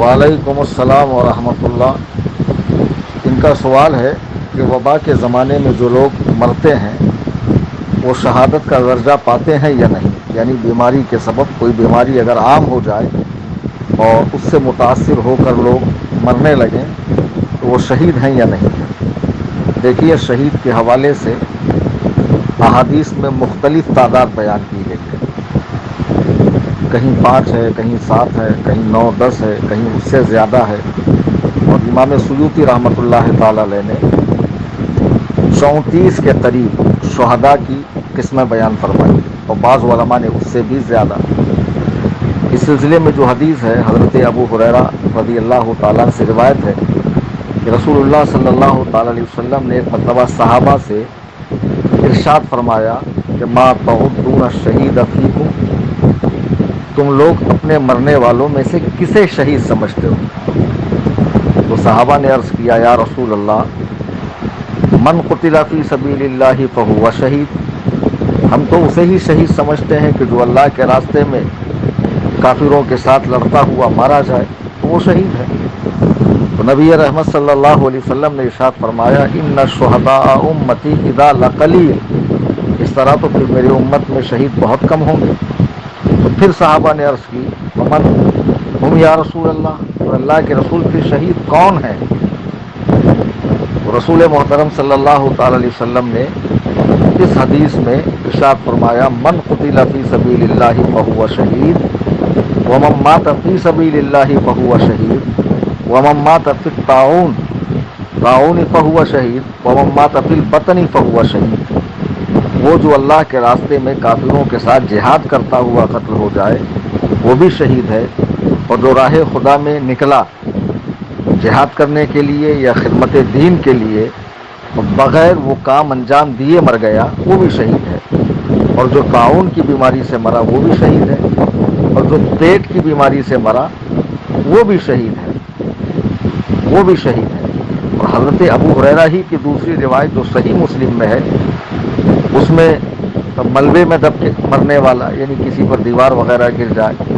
وعلیکم السلام ورحمۃ اللہ۔ ان کا سوال ہے کہ وبا کے زمانے میں جو لوگ مرتے ہیں وہ شہادت کا درجہ پاتے ہیں یا نہیں، یعنی بیماری کے سبب کوئی بیماری اگر عام ہو جائے اور اس سے متاثر ہو کر لوگ مرنے لگیں تو وہ شہید ہیں یا نہیں۔ دیکھیے، شہید کے حوالے سے احادیث میں مختلف تعداد بیان کی گئی ہے، کہیں 5 ہے، کہیں 7 ہے، کہیں 9 10 ہے، کہیں اس سے زیادہ ہے۔ اور امام سیوطی رحمۃ اللہ تعالی علیہ نے 34 کے قریب شہداء کی قسمیں بیان فرمائی، اور بعض علماء نے اس سے بھی زیادہ۔ اس سلسلے میں جو حدیث ہے، حضرت ابو ہریرہ رضی اللہ تعالیٰ سے روایت ہے کہ رسول اللہ صلی اللہ تعالیٰ علیہ وسلم نے ایک مرتبہ صحابہ سے ارشاد فرمایا کہ ما تعدون الشہید فیکم، تم لوگ اپنے مرنے والوں میں سے کسے شہید سمجھتے ہو؟ تو صحابہ نے عرض کیا، یا رسول اللہ، من قتل فی سبیل اللہ فہو شہید، ہم تو اسے ہی شہید سمجھتے ہیں کہ جو اللہ کے راستے میں کافروں کے ساتھ لڑتا ہوا مارا جائے تو وہ شہید ہے۔ تو نبی رحمت صلی اللہ علیہ وسلم نے ارشاد فرمایا، ان الشہداء امتی اذا لقلیل، اس طرح تو پھر میری امت میں شہید بہت کم ہوں گے۔ تو پھر صحابہ نے عرض کی، ومن ہم یا رسول اللہ، تو اللہ کے رسول پھر شہید کون ہیں؟ تو رسول محترم صلی اللہ تعالی علیہ وسلم نے اس حدیث میں ارشاد فرمایا، من قتل فی سبیل اللہ فہو شہید ومن مات فی سبیل اللہ فہو شہید ومن مات فی الطاعون فہو شہید ومن مات فی البطن فہو شہید۔ وہ جو اللہ کے راستے میں کافروں کے ساتھ جہاد کرتا ہوا قتل ہو جائے وہ بھی شہید ہے، اور جو راہ خدا میں نکلا جہاد کرنے کے لیے یا خدمت دین کے لیے بغیر وہ کام انجام دیے مر گیا وہ بھی شہید ہے، اور جو طاعون کی بیماری سے مرا وہ بھی شہید ہے، اور جو پیٹ کی بیماری سے مرا وہ بھی شہید ہے، وہ بھی شہید ہے۔ اور حضرت ابو ہریرہ ہی کی دوسری روایت جو صحیح مسلم میں ہے، اس میں ملبے میں دب کے مرنے والا، یعنی کسی پر دیوار وغیرہ گر جائے،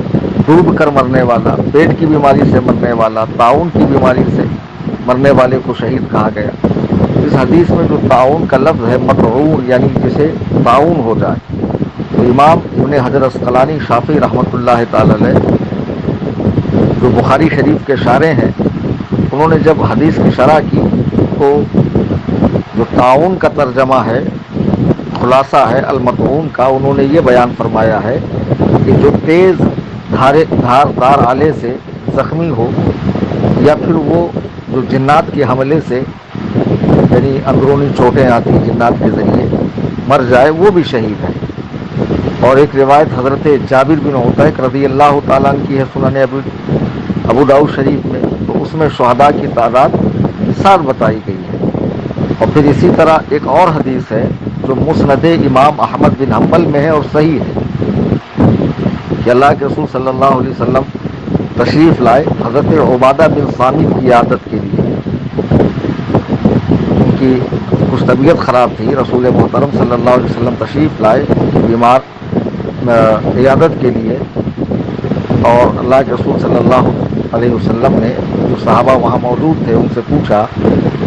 ڈوب کر مرنے والا، پیٹ کی بیماری سے مرنے والا، طاعون کی بیماری سے مرنے والے کو شہید کہا گیا۔ اس حدیث میں جو طاعون کا لفظ ہے مطعون، یعنی جسے طاعون ہو جائے، تو امام ابن حجر عسقلانی شافعی رحمۃ اللہ تعالی علیہ جو بخاری شریف کے شارح ہیں، انہوں نے جب حدیث کی شرح کی تو جو طاعون کا ترجمہ ہے، خلاصہ ہے المطعون کا، انہوں نے یہ بیان فرمایا ہے کہ جو تیز دھاردار آلے سے زخمی ہو، یا پھر وہ جو جنات کے حملے سے، یعنی اندرونی چوٹیں آتی جنات کے ذریعے، مر جائے وہ بھی شہید ہے۔ اور ایک روایت حضرت جابر بن عطیق رضی اللہ تعالیٰ عنہ کی ہے، سنن ابو داؤد شریف میں، تو اس میں شہداء کی تعداد 7 بتائی گئی ہے۔ اور پھر اسی طرح ایک اور حدیث ہے جو مسند امام احمد بن حنبل میں ہے اور صحیح ہے، کہ اللہ کے رسول صلی اللہ علیہ وسلم تشریف لائے حضرت عبادہ بن صامت کی عیادت کے لیے، ان کی کچھ طبیعت خراب تھی، رسول محترم صلی اللہ علیہ وسلم تشریف لائے بیمار عیادت کے لیے، اور اللہ کے رسول صلی اللہ علیہ وسلم نے جو صحابہ وہاں موجود تھے ان سے پوچھا،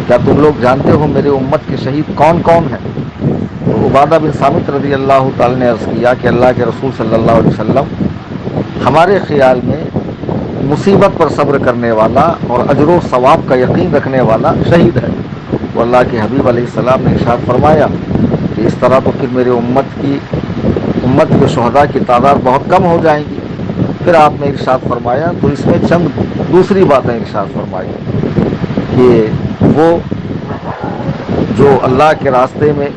کیا تم لوگ جانتے ہو میرے امت کے شہید کون کون ہیں؟ تو عبادہ بن صامت رضی اللہ تعالی نے عرض کیا کہ اللہ کے رسول صلی اللہ علیہ وسلم، ہمارے خیال میں مصیبت پر صبر کرنے والا اور اجر و ثواب کا یقین رکھنے والا شہید ہے۔ وہ اللہ کے حبیب علیہ السلام نے ارشاد فرمایا کہ اس طرح تو پھر میرے امت کے شہداء کی تعداد بہت کم ہو جائیں گی۔ پھر آپ نے ارشاد فرمایا، تو اس میں چند دوسری باتیں ارشاد فرمائی کہ وہ جو اللہ کے راستے میں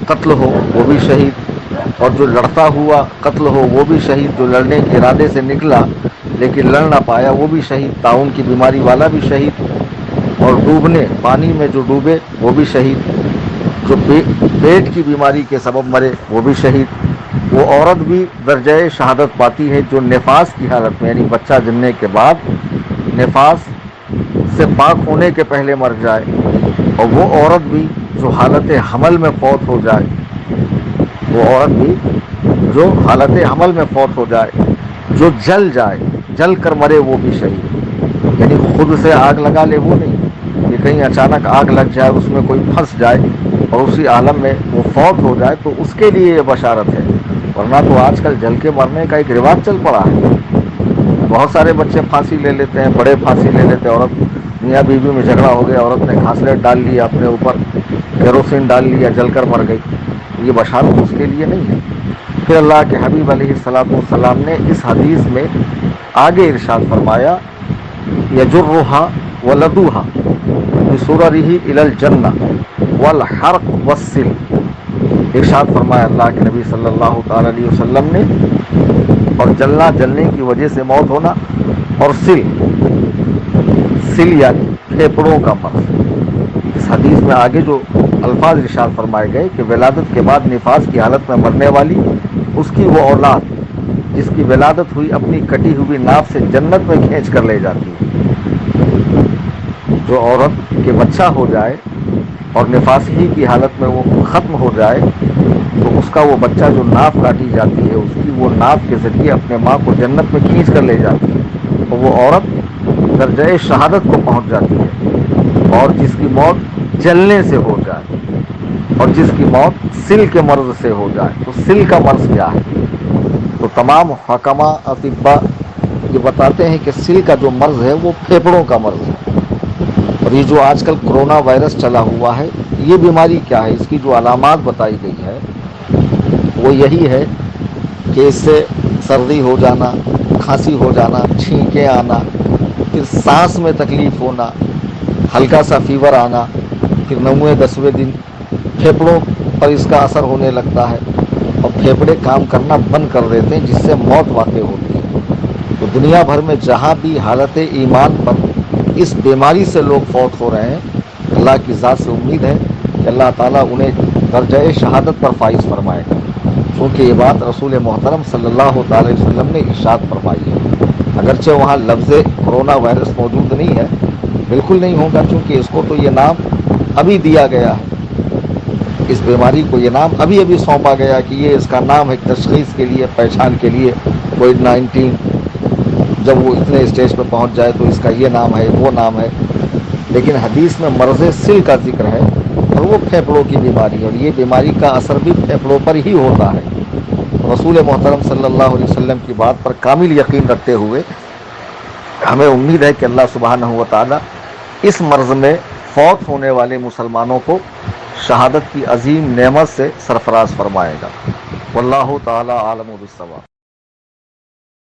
قتل ہو وہ بھی شہید، اور جو لڑتا ہوا قتل ہو وہ بھی شہید، جو لڑنے کے ارادے سے نکلا لیکن لڑ نہ پایا وہ بھی شہید، طاعون کی بیماری والا بھی شہید، اور ڈوبنے پانی میں جو ڈوبے وہ بھی شہید، جو پیٹ کی بیماری کے سبب مرے وہ بھی شہید۔ وہ عورت بھی درجہ شہادت پاتی ہے جو نفاس کی حالت میں، یعنی بچہ جننے کے بعد نفاس سے پاک ہونے کے پہلے مر جائے، اور وہ عورت بھی جو حالت حمل میں فوت ہو جائے، وہ عورت بھی جو حالت حمل میں فوت ہو جائے، جو جل کر مرے وہ بھی شہید۔ یعنی خود سے آگ لگا لے وہ نہیں کہ کہیں اچانک آگ لگ جائے، اس میں کوئی پھنس جائے اور اسی عالم میں وہ فوت ہو جائے تو اس کے لیے یہ بشارت ہے، ورنہ تو آج کل جل کے مرنے کا ایک رواج چل پڑا ہے۔ بہت سارے بچے پھانسی لے لیتے ہیں، بڑے پھانسی لے لیتے ہیں، عورت میاں بیوی میں جھگڑا ہو گیا، عورت نے گھاسلیٹ ڈال لیا اپنے اوپر، کیروسین ڈال لیا، جل کر مر گئی، یہ بشارت اس کے لیے نہیں ہے۔ پھر اللہ کے حبیب علیہ الصلوۃ والسلام نے اس حدیث میں آگے ارشاد فرمایا یجرھا ولدھا بسررہ الی الجنہ والحرق والسل، ارشاد فرمایا اللہ کے نبی صلی اللہ تعالی علیہ وسلم نے، اور جلنے کی وجہ سے موت ہونا، اور سل یعنی پھیپڑوں کا مرض۔ اس حدیث میں آگے جو الفاظ ارشاد فرمائے گئے کہ ولادت کے بعد نفاس کی حالت میں مرنے والی اس کی وہ اولاد جس کی ولادت ہوئی اپنی کٹی ہوئی ناف سے جنت میں کھینچ کر لے جاتی ہے۔ جو عورت کے بچہ ہو جائے اور نفاسی کی حالت میں وہ ختم ہو جائے تو اس کا وہ بچہ جو ناف کاٹی جاتی ہے اس کی وہ ناف کے ذریعے اپنے ماں کو جنت میں کھینچ کر لے جاتی ہے، تو وہ عورت درجۂ شہادت کو پہنچ جاتی ہے۔ اور جس کی موت جلنے سے ہو جائے اور جس کی موت سل کے مرض سے ہو جائے، تو سل کا مرض کیا ہے؟ تو تمام حکما اطباء یہ بتاتے ہیں کہ سل کا جو مرض ہے وہ پھیپڑوں کا مرض ہے۔ اور یہ جو آج کل کرونا وائرس چلا ہوا ہے، یہ بیماری کیا ہے؟ اس کی جو علامات بتائی گئی ہے وہ یہی ہے کہ اس سے سردی ہو جانا، کھانسی ہو جانا، چھینکیں آنا، پھر سانس میں تکلیف ہونا، ہلکا سا فیور آنا، پھر 9ویں 10ویں دن پھیپڑوں پر اس کا اثر ہونے لگتا ہے اور پھیپڑے کام کرنا بند کر دیتے ہیں، جس سے موت واقع ہوتی ہے۔ تو دنیا بھر میں جہاں بھی حالت ایمان پر اس بیماری سے لوگ فوت ہو رہے ہیں، اللہ کی ذات سے امید ہے کہ اللہ تعالیٰ انہیں درجۂ شہادت پر فائز فرمائے گا، کیونکہ یہ بات رسول محترم صلی اللہ تعالی وسلم نے ارشاد فرمائی ہے۔ اگرچہ وہاں لفظ کرونا وائرس موجود نہیں ہے، بالکل نہیں ہوگا، کیونکہ اس کو تو یہ نام ابھی دیا گیا ہے، اس بیماری کو یہ نام ابھی سونپا گیا کہ یہ اس کا نام ہے تشخیص کے لیے، پہچان کے لیے، کووڈ-19 جب وہ اتنے اسٹیج پہ پہنچ جائے تو اس کا یہ نام ہے، وہ نام ہے۔ لیکن حدیث میں مرض سل کا ذکر ہے اور وہ پھیپڑوں کی بیماری ہے، اور یہ بیماری کا اثر بھی پھیپڑوں پر ہی ہوتا ہے۔ رسول محترم صلی اللہ علیہ وسلم کی بات پر کامل یقین رکھتے ہوئے ہمیں امید ہے کہ اللہ سبحانہ و تعالی اس مرض میں فوت ہونے والے مسلمانوں کو شہادت کی عظیم نعمت سے سرفراز فرمائے گا۔ واللہ تعالی عالم بالصواب۔